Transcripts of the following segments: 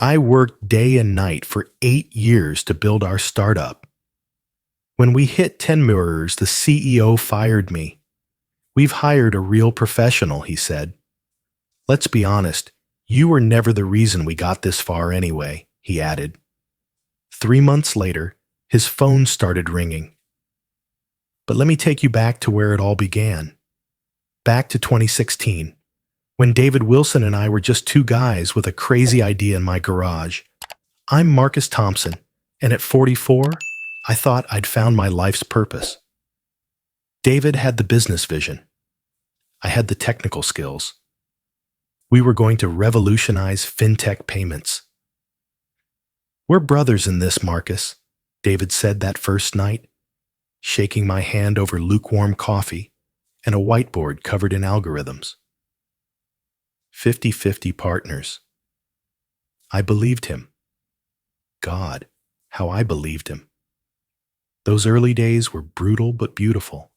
I worked day and night for 8 years to build our startup. When we hit 10 mirrors, the CEO fired me. We've hired a real professional, he said. Let's be honest, you were never the reason we got this far anyway, he added. 3 months later, his phone started ringing. But let me take you back to where it all began. Back to 2016, when David Wilson and I were just two guys with a crazy idea in my garage. I'm Marcus Thompson, and at 44, I thought I'd found my life's purpose. David had the business vision. I had the technical skills. We were going to revolutionize fintech payments. We're brothers in this, Marcus, David said that first night, shaking my hand over lukewarm coffee and a whiteboard covered in algorithms. 50-50 partners. I believed him. God, how I believed him. Those early days were brutal but beautiful.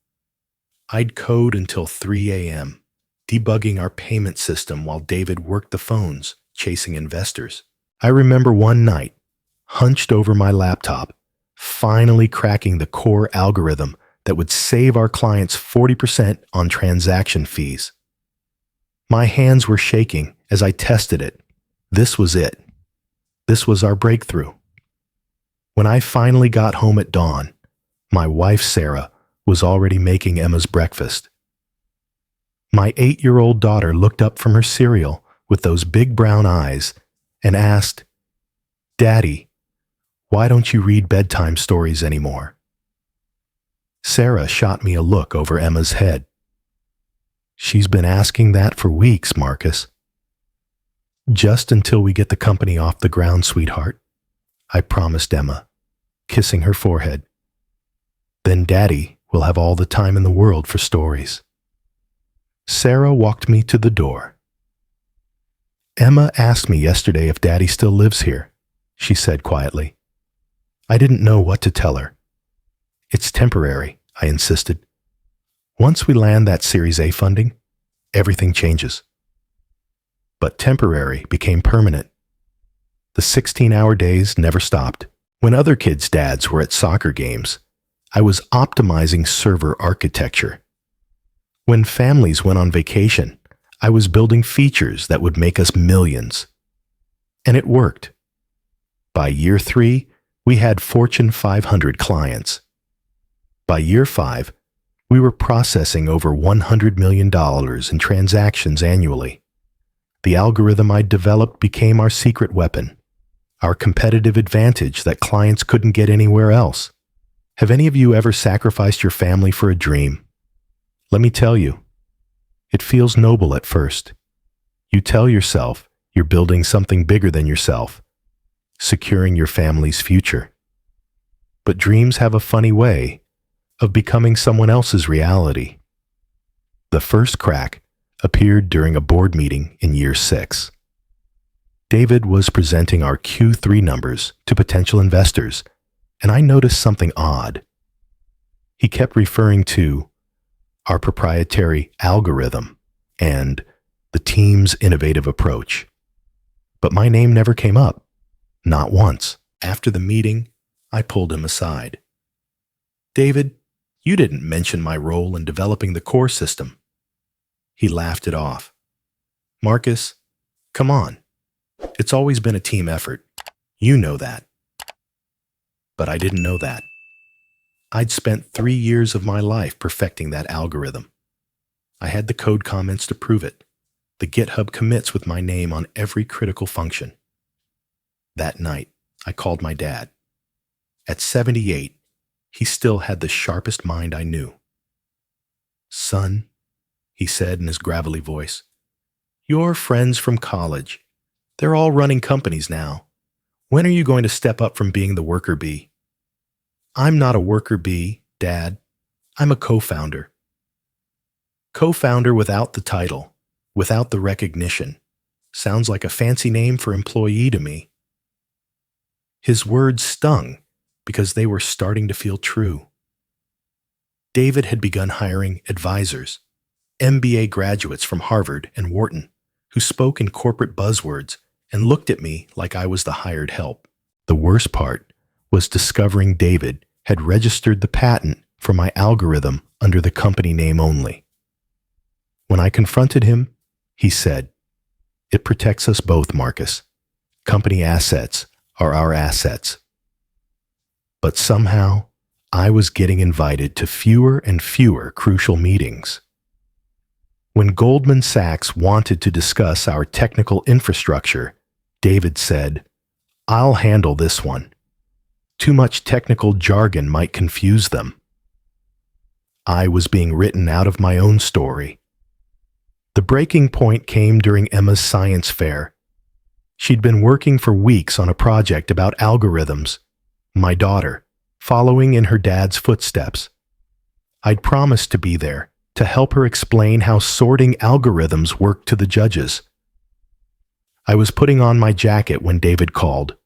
I'd code until 3 a.m., debugging our payment system while David worked the phones, chasing investors. I remember one night, hunched over my laptop, finally cracking the core algorithm that would save our clients 40% on transaction fees. My hands were shaking as I tested it. This was it. This was our breakthrough. When I finally got home at dawn, my wife, Sarah, was already making Emma's breakfast. My 8-year-old daughter looked up from her cereal with those big brown eyes and asked, "Daddy, why don't you read bedtime stories anymore?" Sarah shot me a look over Emma's head. She's been asking that for weeks, Marcus. Just until we get the company off the ground, sweetheart, I promised Emma, kissing her forehead. Then Daddy will have all the time in the world for stories. Sarah walked me to the door. Emma asked me yesterday if Daddy still lives here, she said quietly. I didn't know what to tell her. It's temporary, I insisted. Once we land that Series A funding, everything changes. But temporary became permanent. The 16-hour days never stopped. When other kids' dads were at soccer games, I was optimizing server architecture. When families went on vacation, I was building features that would make us millions. And it worked. By year 3, we had Fortune 500 clients. By year 5, we were processing over $100 million in transactions annually. The algorithm I'd developed became our secret weapon, our competitive advantage that clients couldn't get anywhere else. Have any of you ever sacrificed your family for a dream? Let me tell you, it feels noble at first. You tell yourself you're building something bigger than yourself, securing your family's future. But dreams have a funny way of becoming someone else's reality. The first crack appeared during a board meeting in year 6. David was presenting our Q3 numbers to potential investors, and I noticed something odd. He kept referring to our proprietary algorithm and the team's innovative approach. But my name never came up, not once. After the meeting, I pulled him aside. David, you didn't mention my role in developing the core system. He laughed it off. Marcus, come on. It's always been a team effort. You know that. But I didn't know that. I'd spent 3 years of my life perfecting that algorithm. I had the code comments to prove it, the GitHub commits with my name on every critical function. That night, I called my dad. At 78, he still had the sharpest mind I knew. Son, he said in his gravelly voice, your friends from college, they're all running companies now. When are you going to step up from being the worker bee? I'm not a worker bee, Dad. I'm a co-founder. Co-founder without the title, without the recognition. Sounds like a fancy name for employee to me. His words stung because they were starting to feel true. David had begun hiring advisors, MBA graduates from Harvard and Wharton, who spoke in corporate buzzwords and looked at me like I was the hired help. The worst part was discovering David had registered the patent for my algorithm under the company name only. When I confronted him, he said, "It protects us both, Marcus. Company assets are our assets." But somehow, I was getting invited to fewer and fewer crucial meetings. When Goldman Sachs wanted to discuss our technical infrastructure, David said, "I'll handle this one. Too much technical jargon might confuse them." I was being written out of my own story. The breaking point came during Emma's science fair. She'd been working for weeks on a project about algorithms, my daughter, following in her dad's footsteps. I'd promised to be there to help her explain how sorting algorithms worked to the judges. I was putting on my jacket when David called.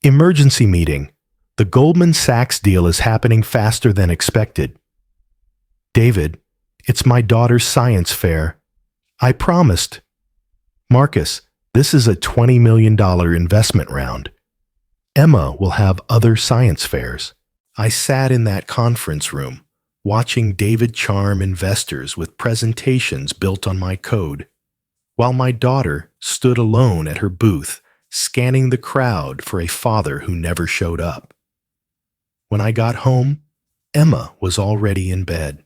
"Emergency meeting. The Goldman Sachs deal is happening faster than expected." "David, it's my daughter's science fair. I promised." "Marcus, this is a $20 million investment round. Emma will have other science fairs." I sat in that conference room, watching David charm investors with presentations built on my code, while my daughter stood alone at her booth, scanning the crowd for a father who never showed up. When I got home, Emma was already in bed.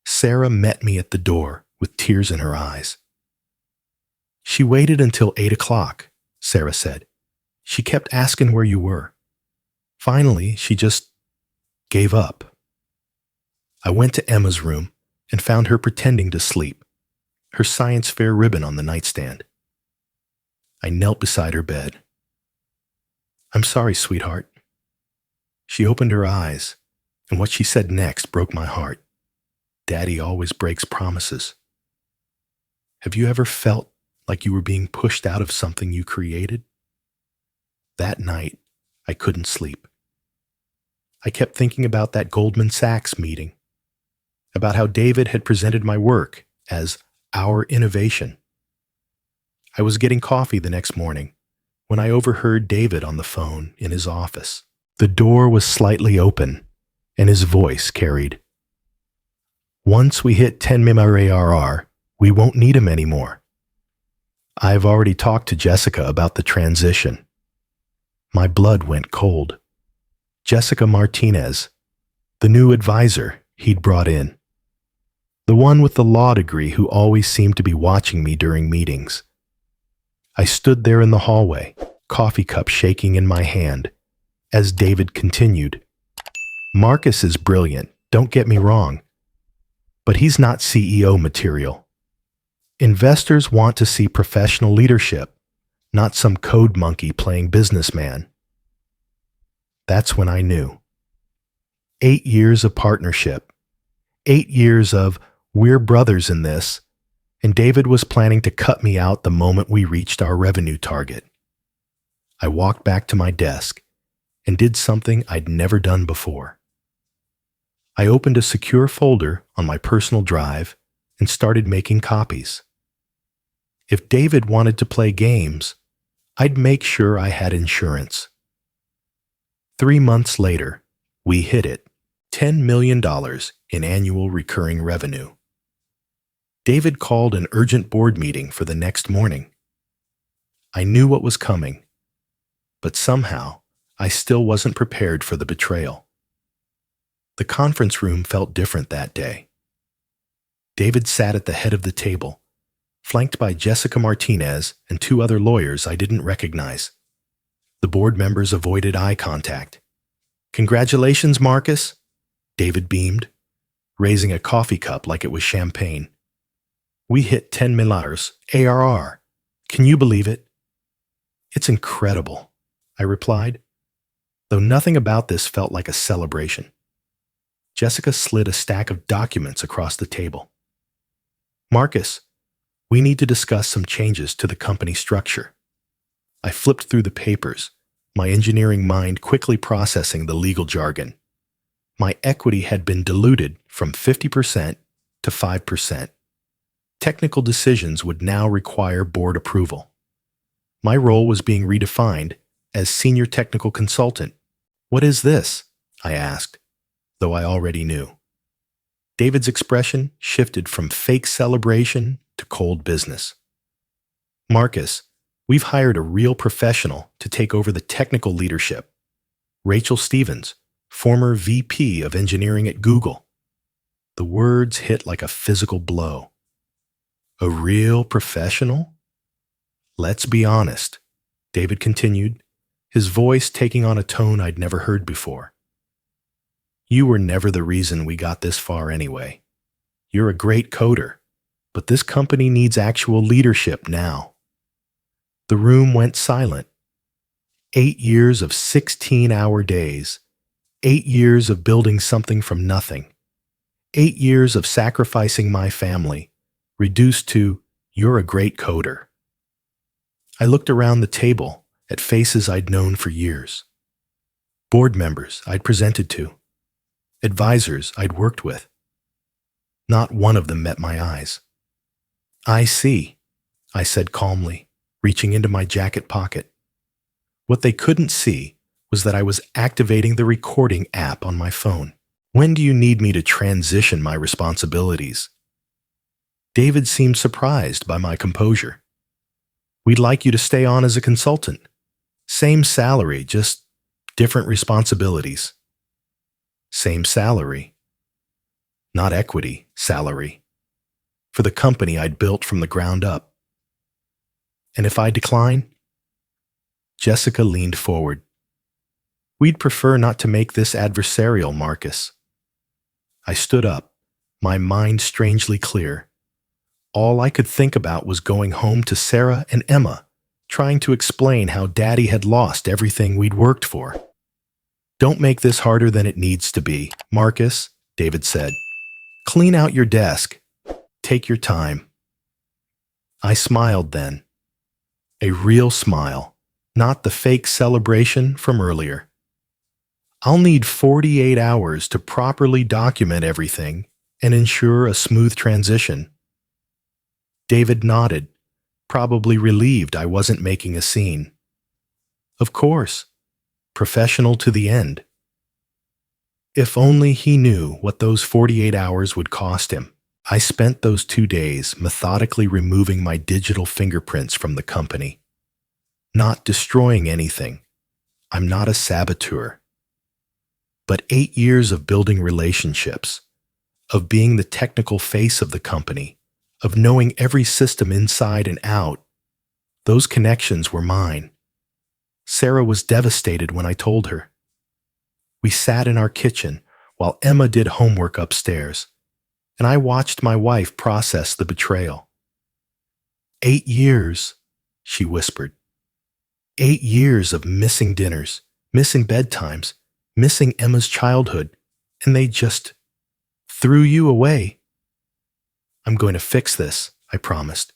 Sarah met me at the door with tears in her eyes. "She waited until 8 o'clock, Sarah said. "She kept asking where you were. Finally, she just gave up." I went to Emma's room and found her pretending to sleep, her science fair ribbon on the nightstand. I knelt beside her bed. "I'm sorry, sweetheart." She opened her eyes, and what she said next broke my heart. Daddy always breaks promises. Have you ever felt like you were being pushed out of something you created? That night, I couldn't sleep. I kept thinking about that Goldman Sachs meeting, about how David had presented my work as our innovation. I was getting coffee the next morning when I overheard David on the phone in his office. The door was slightly open, and his voice carried, "Once we hit 10 MMR ARR, we won't need him anymore. I've already talked to Jessica about the transition." My blood went cold. Jessica Martinez, the new advisor he'd brought in. The one with the law degree who always seemed to be watching me during meetings. I stood there in the hallway, coffee cup shaking in my hand, as David continued, "Marcus is brilliant, don't get me wrong, but he's not CEO material. Investors want to see professional leadership, not some code monkey playing businessman." That's when I knew. 8 years of partnership, 8 years of "we're brothers in this," and David was planning to cut me out the moment we reached our revenue target. I walked back to my desk and did something I'd never done before. I opened a secure folder on my personal drive and started making copies. If David wanted to play games, I'd make sure I had insurance. 3 months later, we hit it, $10 million in annual recurring revenue. David called an urgent board meeting for the next morning. I knew what was coming, but somehow I still wasn't prepared for the betrayal. The conference room felt different that day. David sat at the head of the table, flanked by Jessica Martinez and 2 other lawyers I didn't recognize. The board members avoided eye contact. "Congratulations, Marcus," David beamed, raising a coffee cup like it was champagne. "We hit 10 million ARR. Can you believe it?" "It's incredible," I replied, though nothing about this felt like a celebration. Jessica slid a stack of documents across the table. "Marcus, we need to discuss some changes to the company structure." I flipped through the papers, my engineering mind quickly processing the legal jargon. My equity had been diluted from 50% to 5%. Technical decisions would now require board approval. My role was being redefined as senior technical consultant. "What is this?" I asked, though I already knew. David's expression shifted from fake celebration to cold business. "Marcus, we've hired a real professional to take over the technical leadership. Rachel Stevens, former VP of engineering at Google." The words hit like a physical blow. "A real professional?" "Let's be honest," David continued, his voice taking on a tone I'd never heard before. "You were never the reason we got this far anyway. You're a great coder, but this company needs actual leadership now." The room went silent. 8 years of 16-hour days. 8 years of building something from nothing. 8 years of sacrificing my family, reduced to, "You're a great coder." I looked around the table at faces I'd known for years. Board members I'd presented to. Advisors I'd worked with. Not one of them met my eyes. "I see," I said calmly, reaching into my jacket pocket. What they couldn't see was that I was activating the recording app on my phone. "When do you need me to transition my responsibilities?" David seemed surprised by my composure. "We'd like you to stay on as a consultant. Same salary, just different responsibilities." Same salary. Not equity, salary. For the company I'd built from the ground up. "And if I decline?" Jessica leaned forward. "We'd prefer not to make this adversarial, Marcus." I stood up, my mind strangely clear. All I could think about was going home to Sarah and Emma, trying to explain how Daddy had lost everything we'd worked for. "Don't make this harder than it needs to be, Marcus," David said. "Clean out your desk. Take your time." I smiled then. A real smile, not the fake celebration from earlier. "I'll need 48 hours to properly document everything and ensure a smooth transition." David nodded, probably relieved I wasn't making a scene. "Of course. Professional to the end." If only he knew what those 48 hours would cost him. I spent those 2 days methodically removing my digital fingerprints from the company. Not destroying anything. I'm not a saboteur. But 8 years of building relationships, of being the technical face of the company, of knowing every system inside and out, those connections were mine. Sarah was devastated when I told her. We sat in our kitchen while Emma did homework upstairs, and I watched my wife process the betrayal. 8 years, she whispered. 8 years of missing dinners, missing bedtimes, missing Emma's childhood, and they just threw you away. "I'm going to fix this," I promised.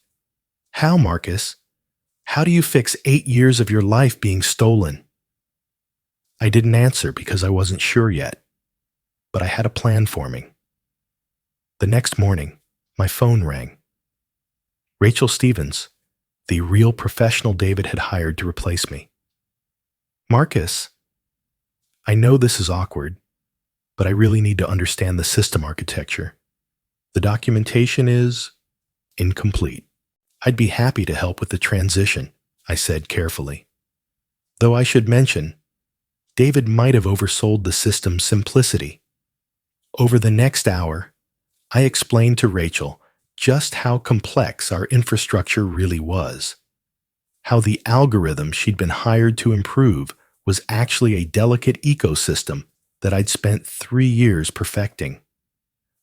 "How, Marcus? How do you fix 8 years of your life being stolen?" I didn't answer because I wasn't sure yet, but I had a plan forming. The next morning, my phone rang. Rachel Stevens, the real professional David had hired to replace me. "Marcus, I know this is awkward, but I really need to understand the system architecture. The documentation is incomplete. I'd be happy to help with the transition," I said carefully. Though I should mention, David might have oversold the system's simplicity. Over the next hour, I explained to Rachel just how complex our infrastructure really was. How the algorithm she'd been hired to improve was actually a delicate ecosystem that I'd spent 3 years perfecting.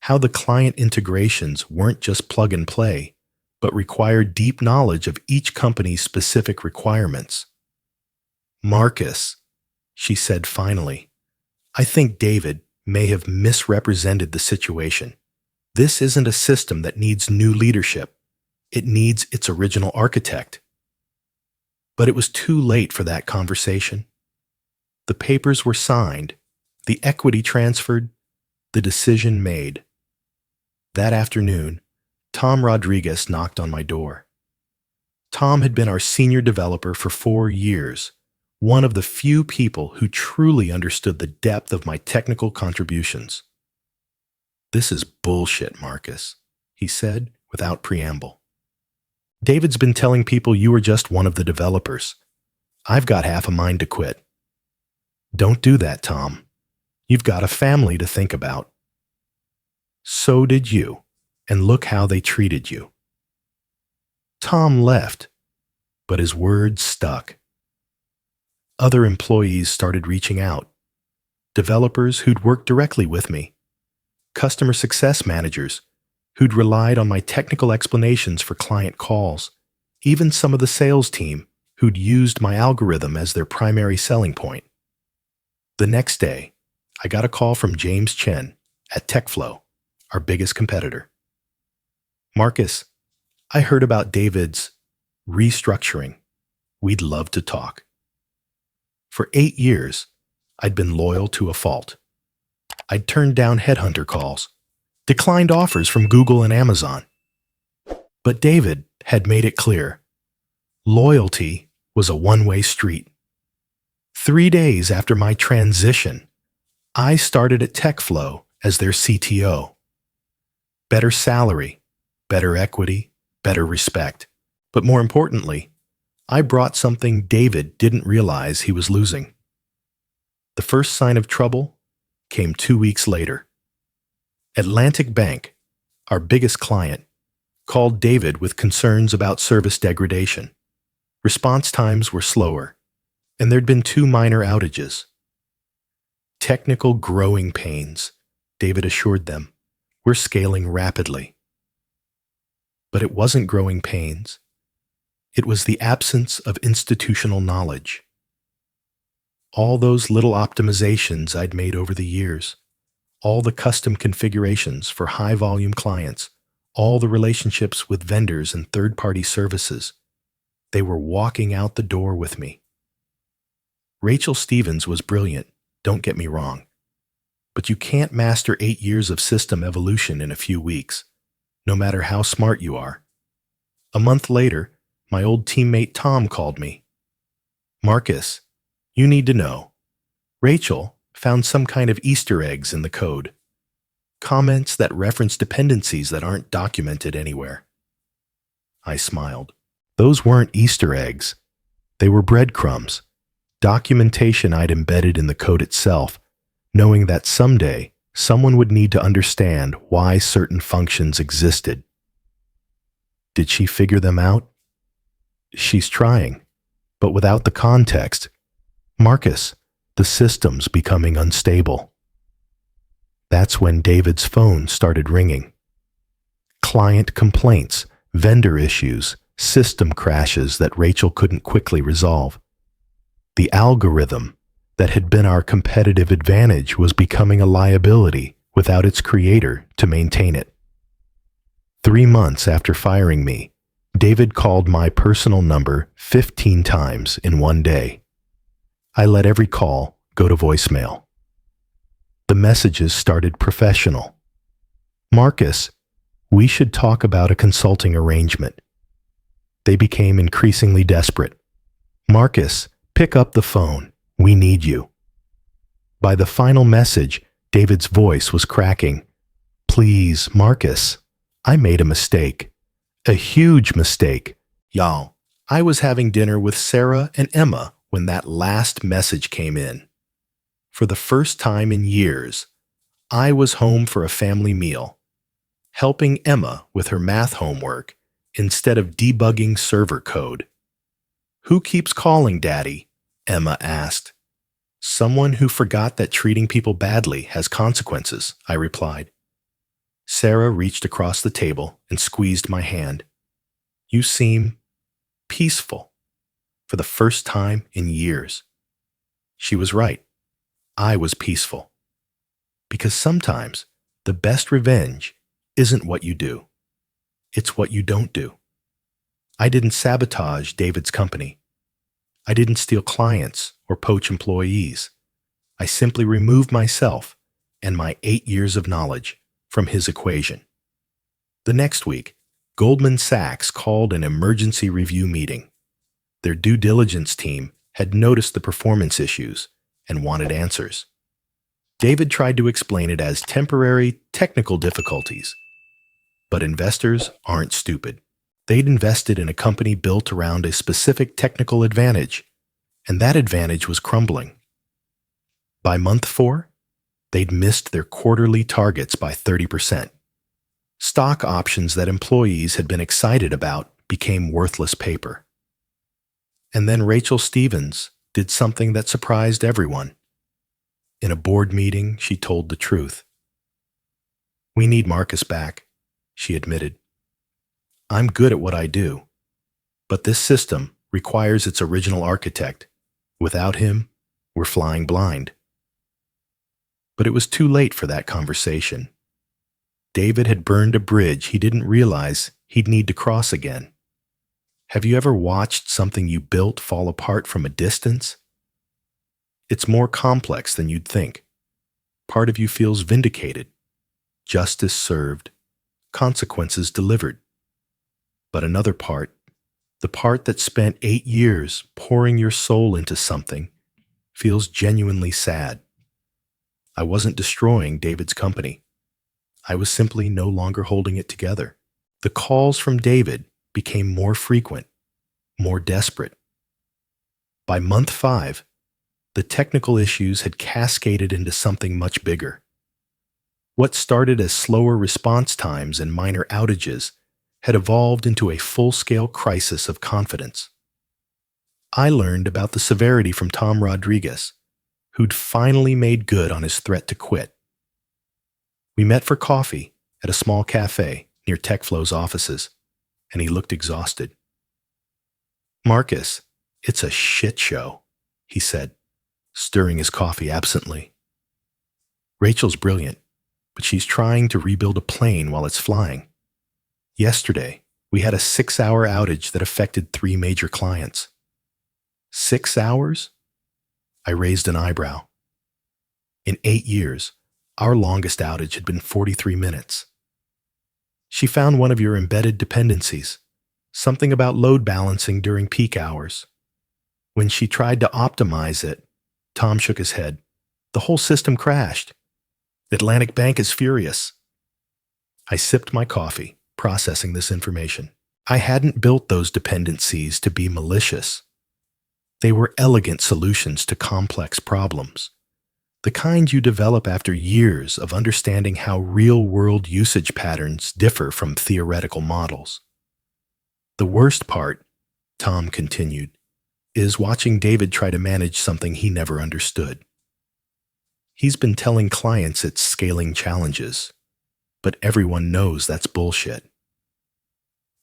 How the client integrations weren't just plug and play, but required deep knowledge of each company's specific requirements. "Marcus," she said finally, "I think David may have misrepresented the situation. This isn't a system that needs new leadership. It needs its original architect." But it was too late for that conversation. The papers were signed, the equity transferred, the decision made. That afternoon, Tom Rodriguez knocked on my door. Tom had been our senior developer for 4 years, one of the few people who truly understood the depth of my technical contributions. "This is bullshit, Marcus," he said without preamble. "David's been telling people you were just one of the developers. I've got half a mind to quit." "Don't do that, Tom. You've got a family to think about." "So did you, and look how they treated you." Tom left, but his words stuck. Other employees started reaching out. Developers who'd worked directly with me. Customer success managers who'd relied on my technical explanations for client calls. Even some of the sales team who'd used my algorithm as their primary selling point. The next day, I got a call from James Chen at TechFlow, our biggest competitor. "Marcus, I heard about David's restructuring. We'd love to talk." For 8 years, I'd been loyal to a fault. I'd turned down headhunter calls, declined offers from Google and Amazon. But David had made it clear. Loyalty was a one-way street. 3 days after my transition, I started at TechFlow as their CTO. Better salary, better equity, better respect. But more importantly, I brought something David didn't realize he was losing. The first sign of trouble came 2 weeks later. Atlantic Bank, our biggest client, called David with concerns about service degradation. Response times were slower, and there'd been 2 minor outages. "Technical growing pains," David assured them. "We're scaling rapidly." But it wasn't growing pains. It was the absence of institutional knowledge. All those little optimizations I'd made over the years, all the custom configurations for high-volume clients, all the relationships with vendors and third-party services, they were walking out the door with me. Rachel Stevens was brilliant, don't get me wrong. But you can't master 8 years of system evolution in a few weeks, no matter how smart you are. A month later, my old teammate Tom called me. "Marcus, you need to know. Rachel found some kind of Easter eggs in the code. Comments that reference dependencies that aren't documented anywhere." I smiled. Those weren't Easter eggs. They were breadcrumbs, documentation I'd embedded in the code itself, knowing that someday someone would need to understand why certain functions existed. Did she figure them out? She's trying, but without the context. "Marcus, the system's becoming unstable." That's when David's phone started ringing. Client complaints, vendor issues, system crashes that Rachel couldn't quickly resolve. The algorithm that had been our competitive advantage was becoming a liability without its creator to maintain it. 3 months after firing me, David called my personal number 15 times in one day. I let every call go to voicemail. The messages started professional. "Marcus, we should talk about a consulting arrangement." They became increasingly desperate. "Marcus, pick up the phone. We need you." By the final message, David's voice was cracking. "Please, Marcus, I made a mistake. A huge mistake. Y'all, I was having dinner with Sarah and Emma when that last message came in. For the first time in years, I was home for a family meal, helping Emma with her math homework instead of debugging server code. "Who keeps calling, Daddy?" Emma asked. "Someone who forgot that treating people badly has consequences," I replied. Sarah reached across the table and squeezed my hand. "You seem peaceful for the first time in years." She was right. I was peaceful. Because sometimes the best revenge isn't what you do. It's what you don't do. I didn't sabotage David's company. I didn't steal clients or poach employees. I simply removed myself and my 8 years of knowledge from his equation. The next week, Goldman Sachs called an emergency review meeting. Their due diligence team had noticed the performance issues and wanted answers. David tried to explain it as temporary technical difficulties. But investors aren't stupid. They'd invested in a company built around a specific technical advantage, and that advantage was crumbling. By month 4, they'd missed their quarterly targets by 30%. Stock options that employees had been excited about became worthless paper. And then Rachel Stevens did something that surprised everyone. In a board meeting, she told the truth. "We need Marcus back," she admitted. "I'm good at what I do, but this system requires its original architect. Without him, we're flying blind." But it was too late for that conversation. David had burned a bridge he didn't realize he'd need to cross again. Have you ever watched something you built fall apart from a distance? It's more complex than you'd think. Part of you feels vindicated, justice served, consequences delivered. But another part, the part that spent 8 years pouring your soul into something, feels genuinely sad. I wasn't destroying David's company. I was simply no longer holding it together. The calls from David became more frequent, more desperate. By month 5, the technical issues had cascaded into something much bigger. What started as slower response times and minor outages had evolved into a full-scale crisis of confidence. I learned about the severity from Tom Rodriguez, who'd finally made good on his threat to quit. We met for coffee at a small cafe near TechFlow's offices, and he looked exhausted. "Marcus, it's a shit show," he said, stirring his coffee absently. "Rachel's brilliant, but she's trying to rebuild a plane while it's flying. Yesterday, we had a 6-hour outage that affected 3 major clients." 6 hours? I raised an eyebrow. In 8 years, our longest outage had been 43 minutes. "She found one of your embedded dependencies, something about load balancing during peak hours. When she tried to optimize it," Tom shook his head, "the whole system crashed. Atlantic Bank is furious." I sipped my coffee, processing this information. I hadn't built those dependencies to be malicious. They were elegant solutions to complex problems, the kind you develop after years of understanding how real-world usage patterns differ from theoretical models. "The worst part," Tom continued, "is watching David try to manage something he never understood. He's been telling clients it's scaling challenges, but everyone knows that's bullshit."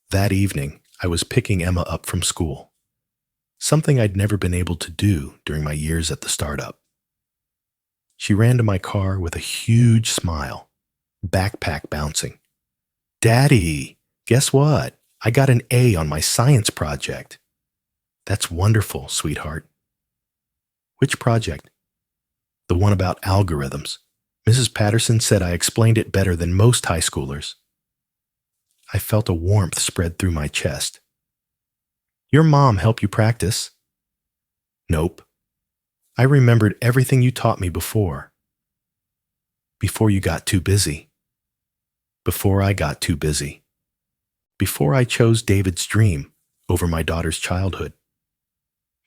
That evening, I was picking Emma up from school, something I'd never been able to do during my years at the startup. She ran to my car with a huge smile, backpack bouncing. "Daddy, guess what? I got an A on my science project." "That's wonderful, sweetheart." "Which project?" "The one about algorithms. Mrs. Patterson said I explained it better than most high schoolers." I felt a warmth spread through my chest. "Your mom helped you practice?" "Nope. I remembered everything you taught me before." "Before you got too busy." "Before I got too busy. Before I chose David's dream over my daughter's childhood."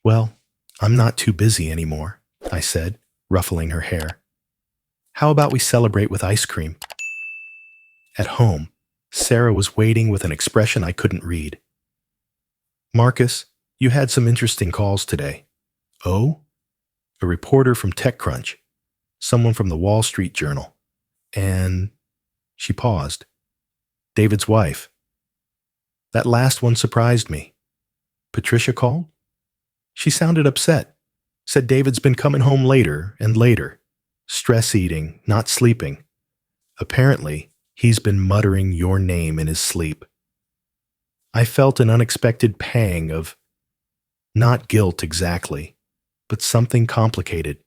"Well, I'm not too busy anymore," I said, ruffling her hair. "How about we celebrate with ice cream?" At home, Sarah was waiting with an expression I couldn't read. "Marcus, you had some interesting calls today." "Oh?" "A reporter from TechCrunch, someone from the Wall Street Journal, and..." She paused. "David's wife." That last one surprised me. "Patricia called?" She sounded upset, said David's been coming home later and later, stress eating, not sleeping. Apparently, he's been muttering your name in his sleep. I felt an unexpected pang of, not guilt exactly, but something complicated.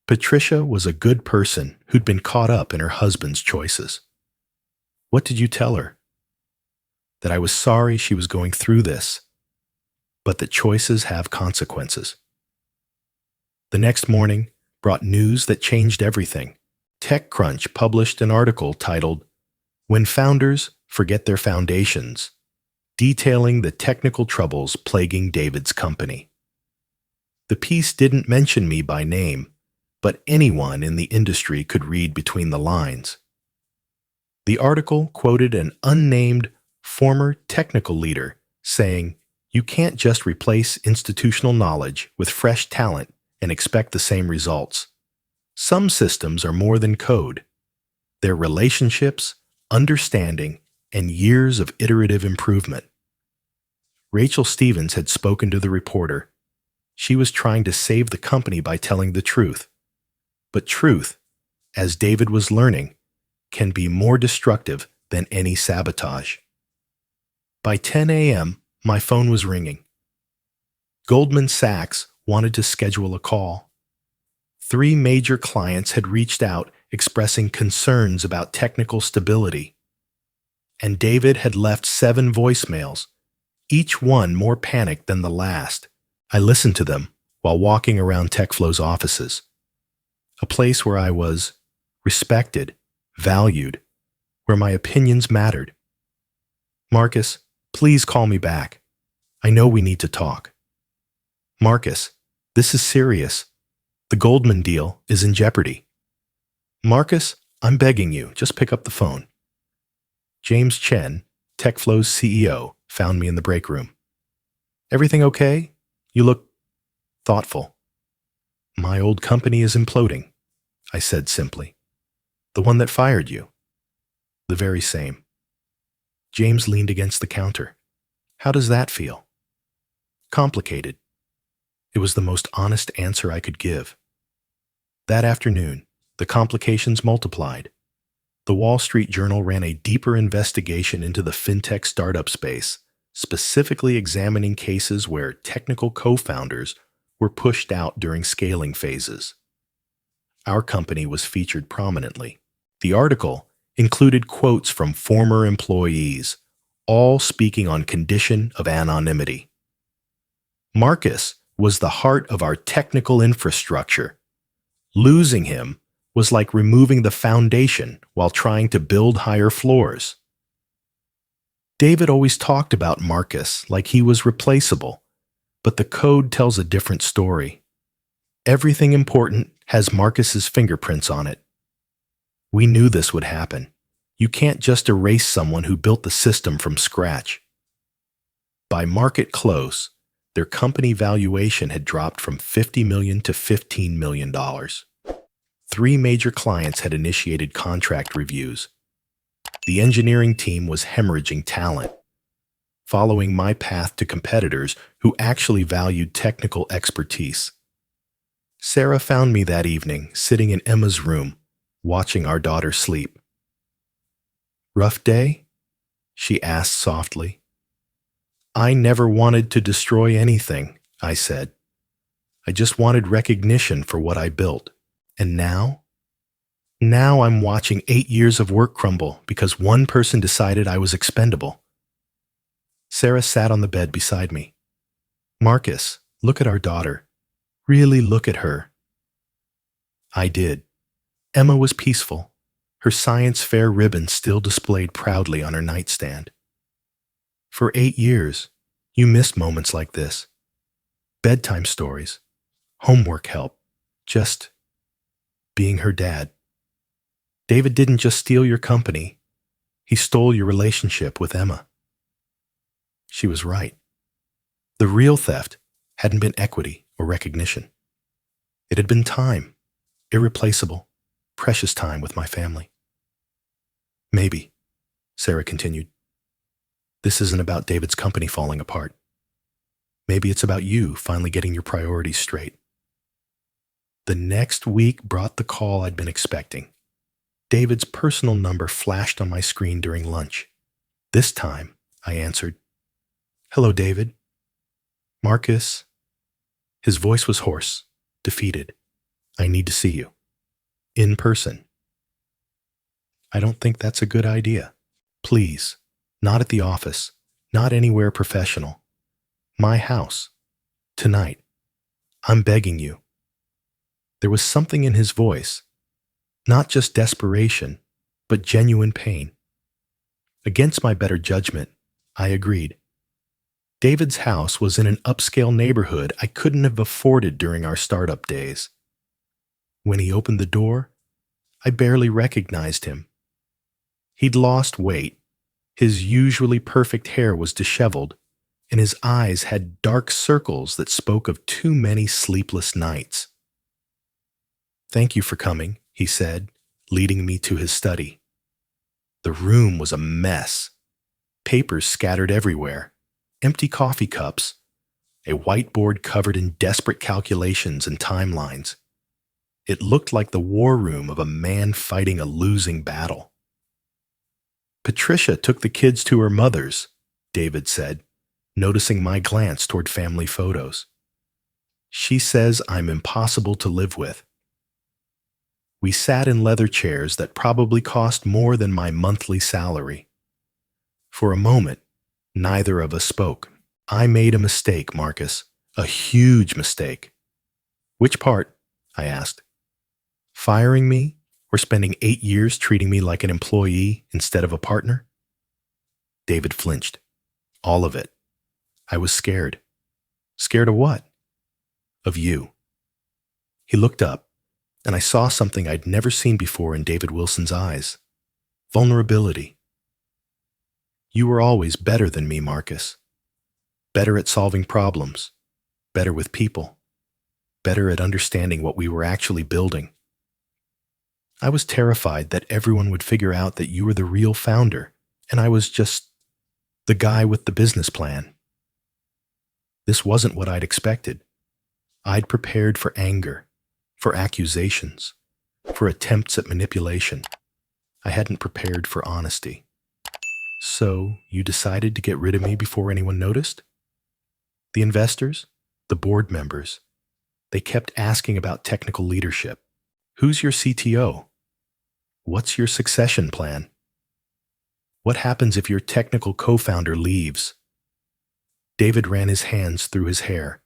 Patricia was a good person who'd been caught up in her husband's choices. "What did you tell her?" that I was sorry she was going through this, but that choices have consequences. The next morning brought news that changed everything. TechCrunch published an article titled, "When Founders Forget Their Foundations," detailing the technical troubles plaguing David's company. The piece didn't mention me by name, but anyone in the industry could read between the lines. The article quoted an unnamed former technical leader saying, "You can't just replace institutional knowledge with fresh talent and expect the same results. Some systems are more than code. They're relationships, understanding, and years of iterative improvement." Rachel Stevens had spoken to the reporter. She was trying to save the company by telling the truth. But truth, as David was learning, can be more destructive than any sabotage. By 10 a.m., my phone was ringing. Goldman Sachs wanted to schedule a call. 3 major clients had reached out expressing concerns about technical stability. And David had left 7 voicemails, each one more panicked than the last. I listened to them while walking around TechFlow's offices, a place where I was respected, valued, where my opinions mattered. "Marcus, please call me back. I know we need to talk." "Marcus, this is serious. The Goldman deal is in jeopardy." "Marcus, I'm begging you, just pick up the phone." James Chen, TechFlow's CEO, found me in the break room. "Everything okay? You look thoughtful." "My old company is imploding," I said simply. "The one that fired you?" "The very same." James leaned against the counter. "How does that feel?" "Complicated." It was the most honest answer I could give. That afternoon, the complications multiplied. The Wall Street Journal ran a deeper investigation into the fintech startup space, specifically examining cases where technical co-founders were pushed out during scaling phases. Our company was featured prominently. The article included quotes from former employees, all speaking on condition of anonymity. Marcus was the heart of our technical infrastructure. Losing him was like removing the foundation while trying to build higher floors. David always talked about Marcus like he was replaceable, but the code tells a different story. Everything important has Marcus's fingerprints on it. We knew this would happen. You can't just erase someone who built the system from scratch. By market close, their company valuation had dropped from $50 million to $15 million. 3 major clients had initiated contract reviews. The engineering team was hemorrhaging talent, following my path to competitors who actually valued technical expertise. Sarah found me that evening, sitting in Emma's room, watching our daughter sleep. "Rough day?" she asked softly. "I never wanted to destroy anything," I said. "I just wanted recognition for what I built. And now? Now I'm watching 8 years of work crumble because one person decided I was expendable." Sarah sat on the bed beside me. "Marcus, look at our daughter. Really look at her." I did. Emma was peaceful. Her science fair ribbon still displayed proudly on her nightstand. For 8 years, you missed moments like this. Bedtime stories, homework help, just being her dad. David didn't just steal your company. He stole your relationship with Emma. She was right. The real theft hadn't been equity or recognition. It had been time, irreplaceable, precious time with my family. "Maybe," Sarah continued, "this isn't about David's company falling apart. Maybe it's about you finally getting your priorities straight." The next week brought the call I'd been expecting. David's personal number flashed on my screen during lunch. This time, I answered. "Hello, David." "Marcus." His voice was hoarse, defeated. "I need to see you. In person." "I don't think that's a good idea. Please, Not at the office, not anywhere professional. My house. Tonight. I'm begging you." There was something in his voice, not just desperation, but genuine pain. Against my better judgment, I agreed. David's house was in an upscale neighborhood I couldn't have afforded during our startup days. When he opened the door, I barely recognized him. He'd lost weight, his usually perfect hair was disheveled, and his eyes had dark circles that spoke of too many sleepless nights. "Thank you for coming," he said, leading me to his study. The room was a mess. Papers scattered everywhere, empty coffee cups, a whiteboard covered in desperate calculations and timelines. It looked like the war room of a man fighting a losing battle. "Patricia took the kids to her mother's," David said, noticing my glance toward family photos. "She says I'm impossible to live with." We sat in leather chairs that probably cost more than my monthly salary. For a moment, neither of us spoke. "I made a mistake, Marcus. A huge mistake." "Which part?" I asked. "Firing me, or spending 8 years treating me like an employee instead of a partner?" David flinched. "All of it." I was scared. "Scared of what?" "Of you." He looked up, and I saw something I'd never seen before in David Wilson's eyes. Vulnerability. "You were always better than me, Marcus. Better at solving problems. Better with people. Better at understanding what we were actually building. I was terrified that everyone would figure out that you were the real founder, and I was just the guy with the business plan." This wasn't what I'd expected. I'd prepared for anger, for accusations, for attempts at manipulation. I hadn't prepared for honesty. "So, you decided to get rid of me before anyone noticed?" The investors, the board members, they kept asking about technical leadership. "Who's your CTO? What's your succession plan? What happens if your technical co-founder leaves?" David ran his hands through his hair.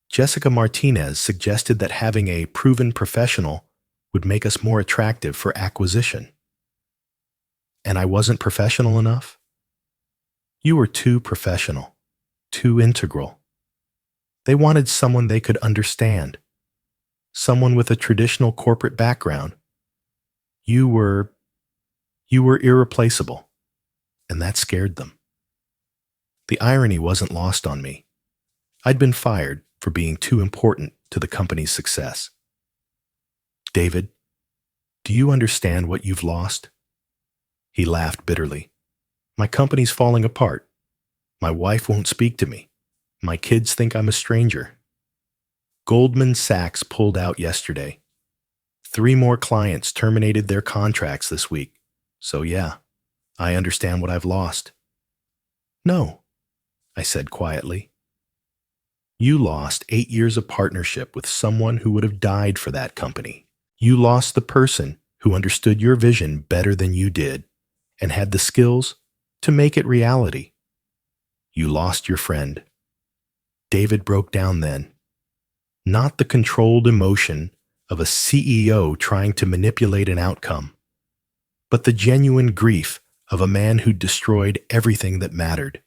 "Jessica Martinez suggested that having a proven professional would make us more attractive for acquisition. And I wasn't professional enough? You were too professional, too integral. They wanted someone they could understand, someone with a traditional corporate background. You were irreplaceable, and that scared them." The irony wasn't lost on me. I'd been fired for being too important to the company's success. "David, do you understand what you've lost?" He laughed bitterly. "My company's falling apart. My wife won't speak to me. My kids think I'm a stranger. Goldman Sachs pulled out yesterday. 3 more clients terminated their contracts this week. So yeah, I understand what I've lost." "No," I said quietly. "You lost 8 years of partnership with someone who would have died for that company. You lost the person who understood your vision better than you did and had the skills to make it reality. You lost your friend." David broke down then. Not the controlled emotion of a CEO trying to manipulate an outcome, but the genuine grief of a man who destroyed everything that mattered.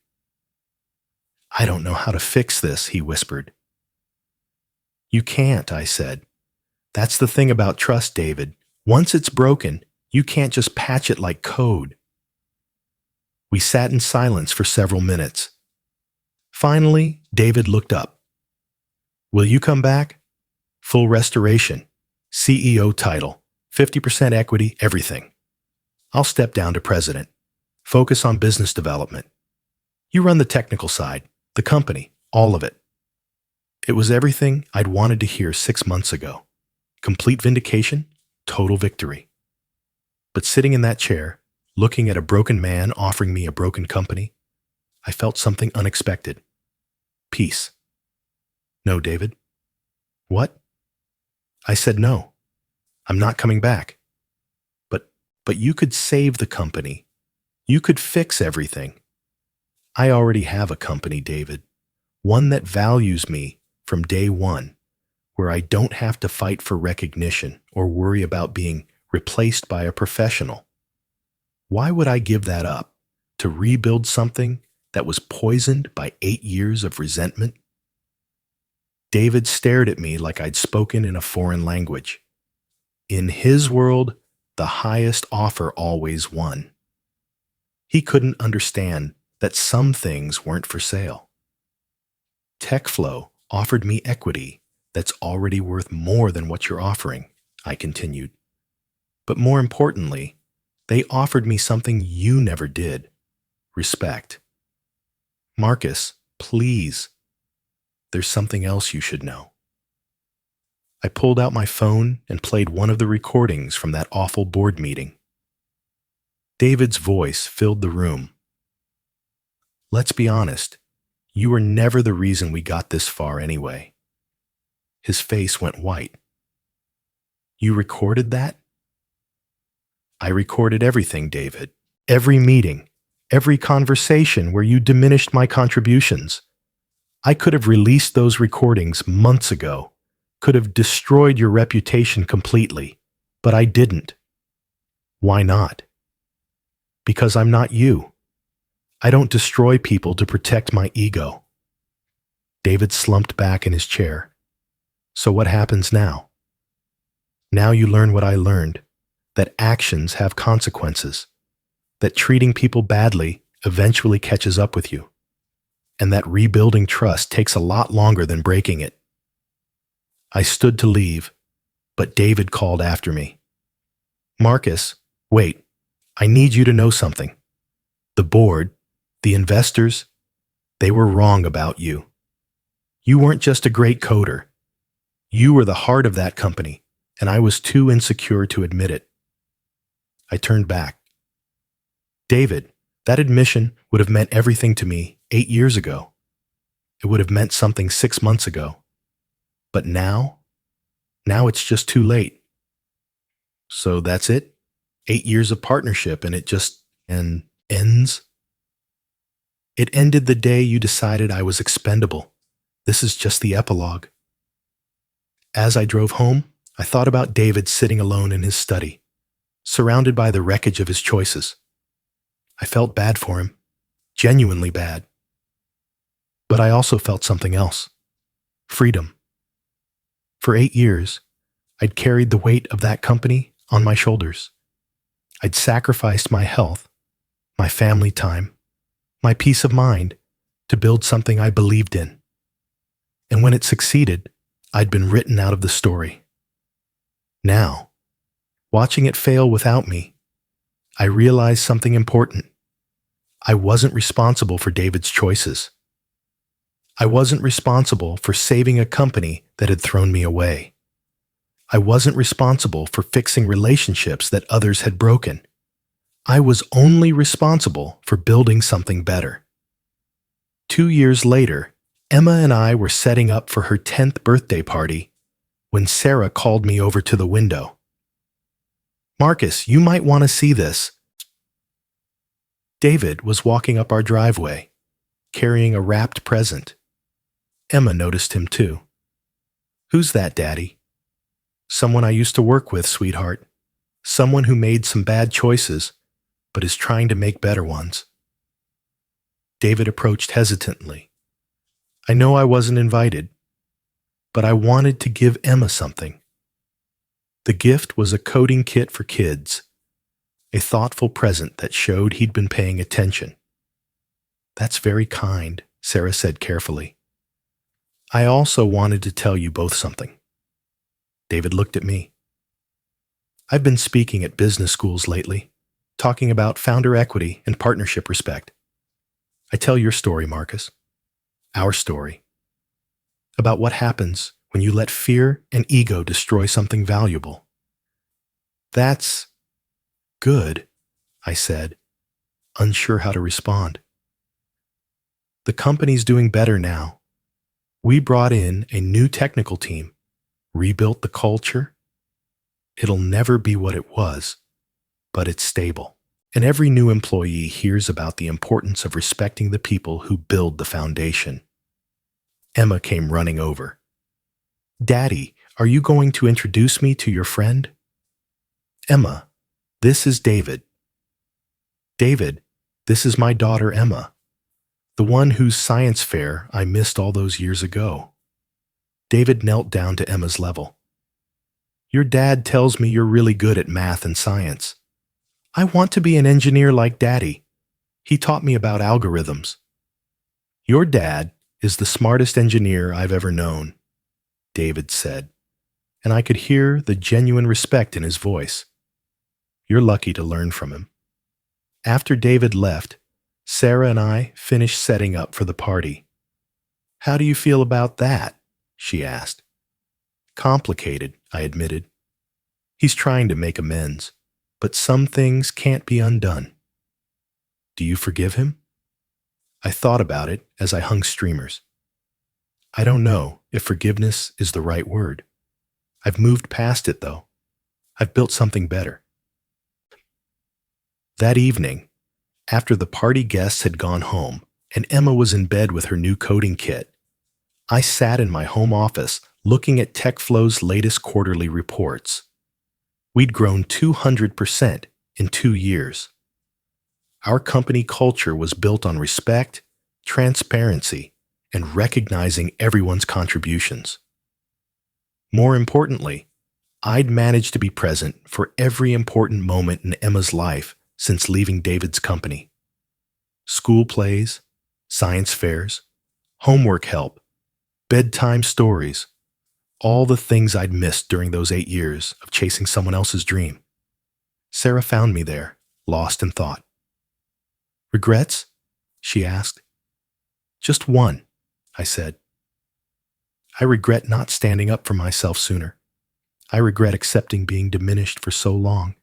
"I don't know how to fix this," he whispered. "You can't," I said. "That's the thing about trust, David. Once it's broken, you can't just patch it like code." We sat in silence for several minutes. Finally, David looked up. "Will you come back? Full restoration, CEO title, 50% equity, everything. I'll step down to president. Focus on business development. You run the technical side, the company, all of it." It was everything I'd wanted to hear 6 months ago. Complete vindication, total victory. But sitting in that chair, looking at a broken man offering me a broken company, I felt something unexpected. Peace. "No, David." "What?" I said no. "I'm not coming back." But you could save the company. You could fix everything. I already have a company, David, one that values me from day one, where I don't have to fight for recognition or worry about being replaced by a professional. Why would I give that up to rebuild something that was poisoned by 8 years of resentment? David stared at me like I'd spoken in a foreign language. In his world, the highest offer always won. He couldn't understand that some things weren't for sale. TechFlow offered me equity that's already worth more than what you're offering, I continued. But more importantly, they offered me something you never did: respect. Marcus, please. There's something else you should know. I pulled out my phone and played one of the recordings from that awful board meeting. David's voice filled the room. Let's be honest, you were never the reason we got this far anyway. His face went white. You recorded that? I recorded everything, David. Every meeting, every conversation where you diminished my contributions. I could have released those recordings months ago, could have destroyed your reputation completely, but I didn't. Why not? Because I'm not you. I don't destroy people to protect my ego. David slumped back in his chair. So what happens now? Now you learn what I learned, that actions have consequences, that treating people badly eventually catches up with you, and that rebuilding trust takes a lot longer than breaking it. I stood to leave, but David called after me. Marcus, wait, I need you to know something. The board, the investors, they were wrong about you. You weren't just a great coder. You were the heart of that company, and I was too insecure to admit it. I turned back. David, that admission would have meant everything to me 8 years ago. It would have meant something 6 months ago. But now it's just too late. So that's it? 8 years of partnership and it just ends? It ended the day you decided I was expendable. This is just the epilogue. As I drove home, I thought about David sitting alone in his study, surrounded by the wreckage of his choices. I felt bad for him, genuinely bad. But I also felt something else: freedom. For 8 years, I'd carried the weight of that company on my shoulders. I'd sacrificed my health, my family time, my peace of mind to build something I believed in. And when it succeeded, I'd been written out of the story. Now, watching it fail without me, I realized something important. I wasn't responsible for David's choices. I wasn't responsible for saving a company that had thrown me away. I wasn't responsible for fixing relationships that others had broken. I was only responsible for building something better. 2 years later, Emma and I were setting up for her 10th birthday party when Sarah called me over to the window. Marcus, you might want to see this. David was walking up our driveway, carrying a wrapped present. Emma noticed him too. Who's that, Daddy? Someone I used to work with, sweetheart. Someone who made some bad choices, but is trying to make better ones. David approached hesitantly. I know I wasn't invited, but I wanted to give Emma something. The gift was a coding kit for kids, a thoughtful present that showed he'd been paying attention. That's very kind, Sarah said carefully. I also wanted to tell you both something. David looked at me. I've been speaking at business schools lately, talking about founder equity and partnership respect. I tell your story, Marcus. Our story. About what happens when you let fear and ego destroy something valuable. That's good, I said, unsure how to respond. The company's doing better now. We brought in a new technical team, rebuilt the culture. It'll never be what it was, but it's stable. And every new employee hears about the importance of respecting the people who build the foundation. Emma came running over. "Daddy, are you going to introduce me to your friend?" "Emma, this is David." "David, this is my daughter Emma, the one whose science fair I missed all those years ago." David knelt down to Emma's level. "Your dad tells me you're really good at math and science. I want to be an engineer like Daddy. He taught me about algorithms." "Your dad is the smartest engineer I've ever known," David said, and I could hear the genuine respect in his voice. "You're lucky to learn from him." After David left, Sarah and I finished setting up for the party. "How do you feel about that?" she asked. "Complicated," I admitted. "He's trying to make amends, but some things can't be undone." "Do you forgive him?" I thought about it as I hung streamers. I don't know if forgiveness is the right word. I've moved past it, though. I've built something better. That evening, after the party guests had gone home and Emma was in bed with her new coding kit, I sat in my home office looking at TechFlow's latest quarterly reports. We'd grown 200% in 2 years. Our company culture was built on respect, transparency, and recognizing everyone's contributions. More importantly, I'd managed to be present for every important moment in Emma's life since leaving David's company. School plays, science fairs, homework help, bedtime stories, all the things I'd missed during those 8 years of chasing someone else's dream. Sarah found me there, lost in thought. "Regrets?" she asked. "Just one," I said. "I regret not standing up for myself sooner. I regret accepting being diminished for so long.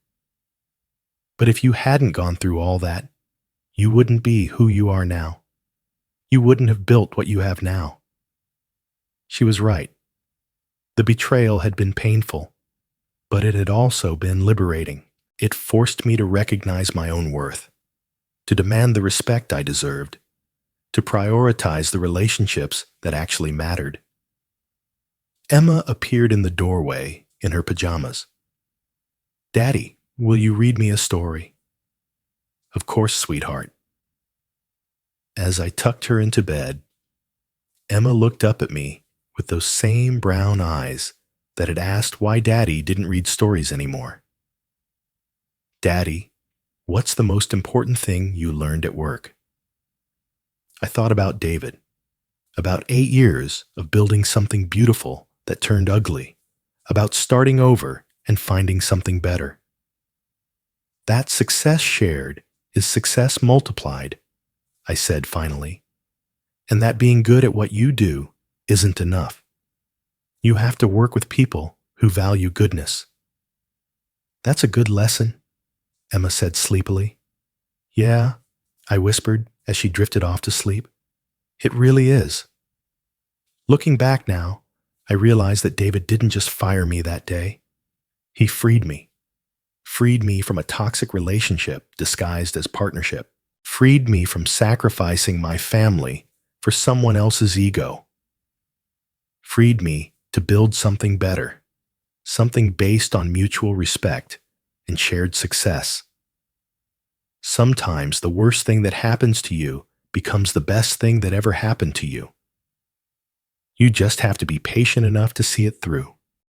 But if you hadn't gone through all that, you wouldn't be who you are now. You wouldn't have built what you have now." She was right. The betrayal had been painful, but it had also been liberating. It forced me to recognize my own worth, to demand the respect I deserved, to prioritize the relationships that actually mattered. Emma appeared in the doorway in her pajamas. "Daddy, will you read me a story?" "Of course, sweetheart." As I tucked her into bed, Emma looked up at me with those same brown eyes that had asked why Daddy didn't read stories anymore. "Daddy, what's the most important thing you learned at work?" I thought about David, about 8 years of building something beautiful that turned ugly, about starting over and finding something better. "That success shared is success multiplied," I said finally, "and that being good at what you do isn't enough. You have to work with people who value goodness." "That's a good lesson," Emma said sleepily. "Yeah," I whispered as she drifted off to sleep. "It really is." Looking back now, I realized that David didn't just fire me that day. He freed me from a toxic relationship disguised as partnership, freed me from sacrificing my family for someone else's ego, freed me to build something better, something based on mutual respect and shared success. Sometimes the worst thing that happens to you becomes the best thing that ever happened to you. You just have to be patient enough to see it through.